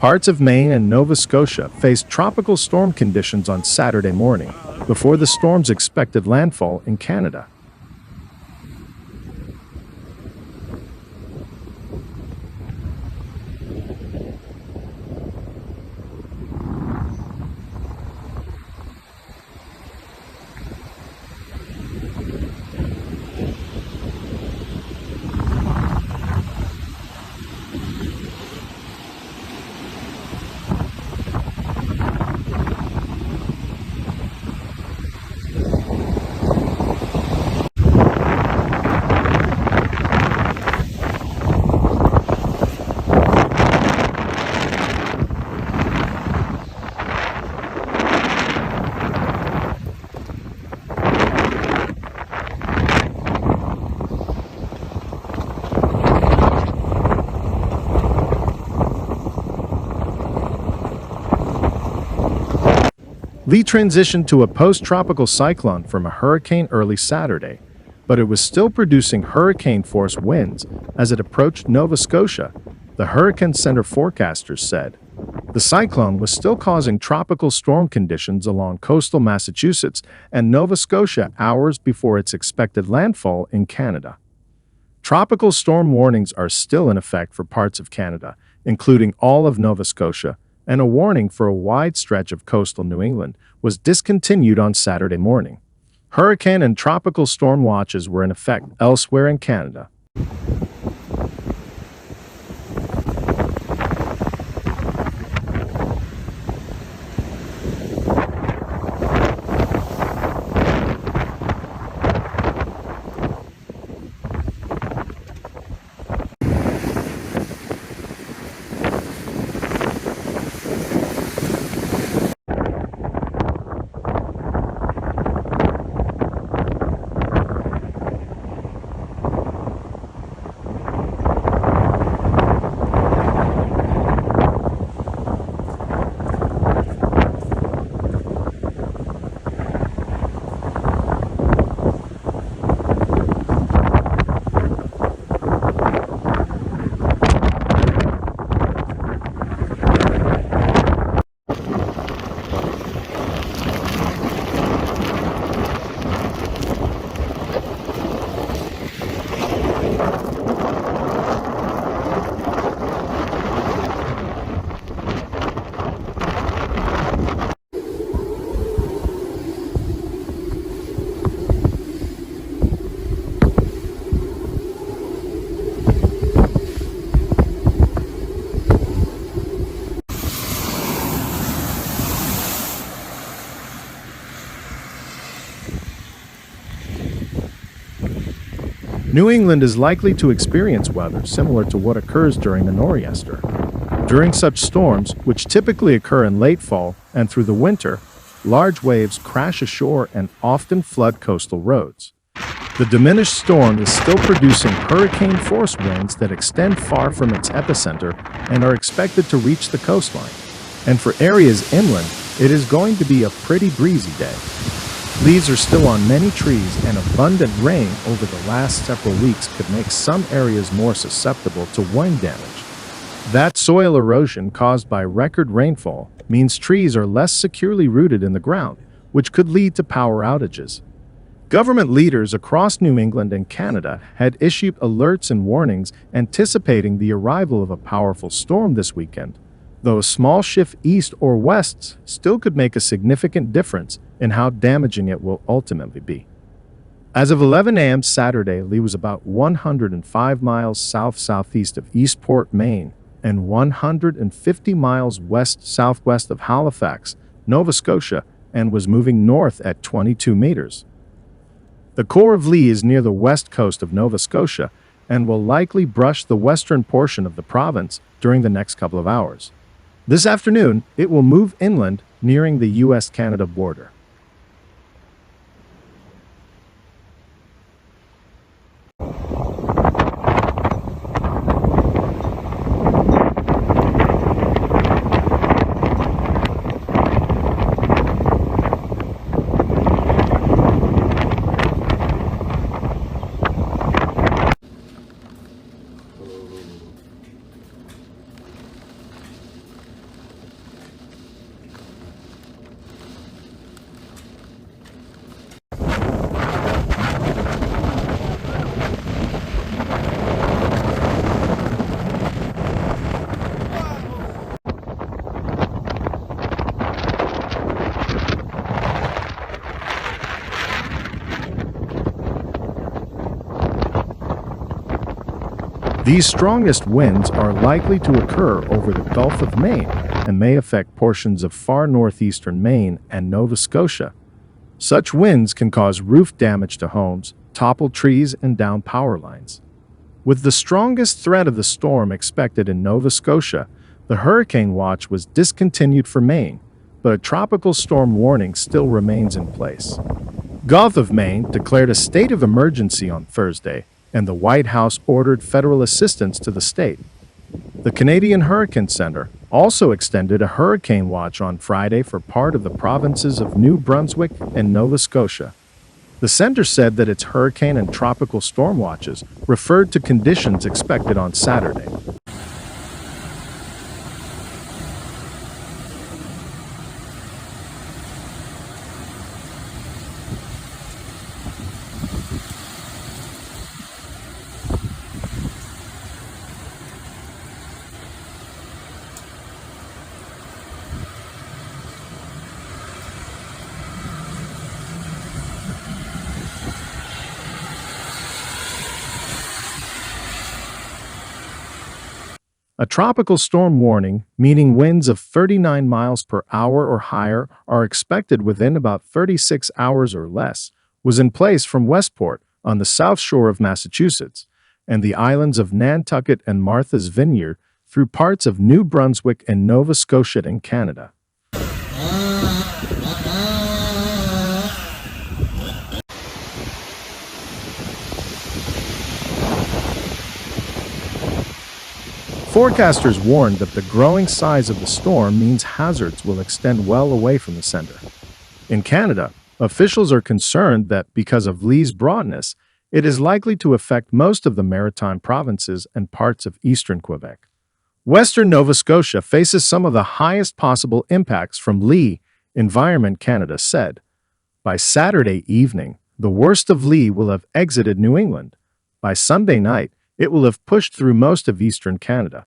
Parts of Maine and Nova Scotia faced tropical storm conditions on Saturday morning, before the storm's expected landfall in Canada. Lee transitioned to a post-tropical cyclone from a hurricane early Saturday, but it was still producing hurricane-force winds as it approached Nova Scotia, the Hurricane Center forecasters said. The cyclone was still causing tropical storm conditions along coastal Massachusetts and Nova Scotia hours before its expected landfall in Canada. Tropical storm warnings are still in effect for parts of Canada, including all of Nova Scotia, and a warning for a wide stretch of coastal New England was discontinued on Saturday morning. Hurricane and tropical storm watches were in effect elsewhere in Canada. New England is likely to experience weather similar to what occurs during a nor'easter. During such storms, which typically occur in late fall and through the winter, large waves crash ashore and often flood coastal roads. The diminished storm is still producing hurricane-force winds that extend far from its epicenter and are expected to reach the coastline. And for areas inland, it is going to be a pretty breezy day. Leaves are still on many trees, and abundant rain over the last several weeks could make some areas more susceptible to wind damage. That soil erosion caused by record rainfall means trees are less securely rooted in the ground, which could lead to power outages. Government leaders across New England and Canada had issued alerts and warnings anticipating the arrival of a powerful storm this weekend, though a small shift east or west still could make a significant difference in how damaging it will ultimately be. As of 11 a.m. Saturday, Lee was about 105 miles south-southeast of Eastport, Maine, and 150 miles west-southwest of Halifax, Nova Scotia, and was moving north at 22 meters. The core of Lee is near the west coast of Nova Scotia and will likely brush the western portion of the province during the next couple of hours. This afternoon, it will move inland, nearing the U.S.-Canada border. These strongest winds are likely to occur over the Gulf of Maine and may affect portions of far northeastern Maine and Nova Scotia. Such winds can cause roof damage to homes, topple trees, and down power lines. With the strongest threat of the storm expected in Nova Scotia, the hurricane watch was discontinued for Maine, but a tropical storm warning still remains in place. Gulf of Maine declared a state of emergency on Thursday, and the White House ordered federal assistance to the state. The Canadian Hurricane Center also extended a hurricane watch on Friday for part of the provinces of New Brunswick and Nova Scotia. The center said that its hurricane and tropical storm watches referred to conditions expected on Saturday. A tropical storm warning, meaning winds of 39 miles per hour or higher are expected within about 36 hours or less, was in place from Westport on the south shore of Massachusetts and the islands of Nantucket and Martha's Vineyard through parts of New Brunswick and Nova Scotia in Canada. Forecasters warned that the growing size of the storm means hazards will extend well away from the center. In Canada, officials are concerned that because of Lee's broadness, it is likely to affect most of the maritime provinces and parts of eastern Quebec. Western Nova Scotia faces some of the highest possible impacts from Lee, Environment Canada said. By Saturday evening, the worst of Lee will have exited New England. By Sunday night, it will have pushed through most of eastern Canada.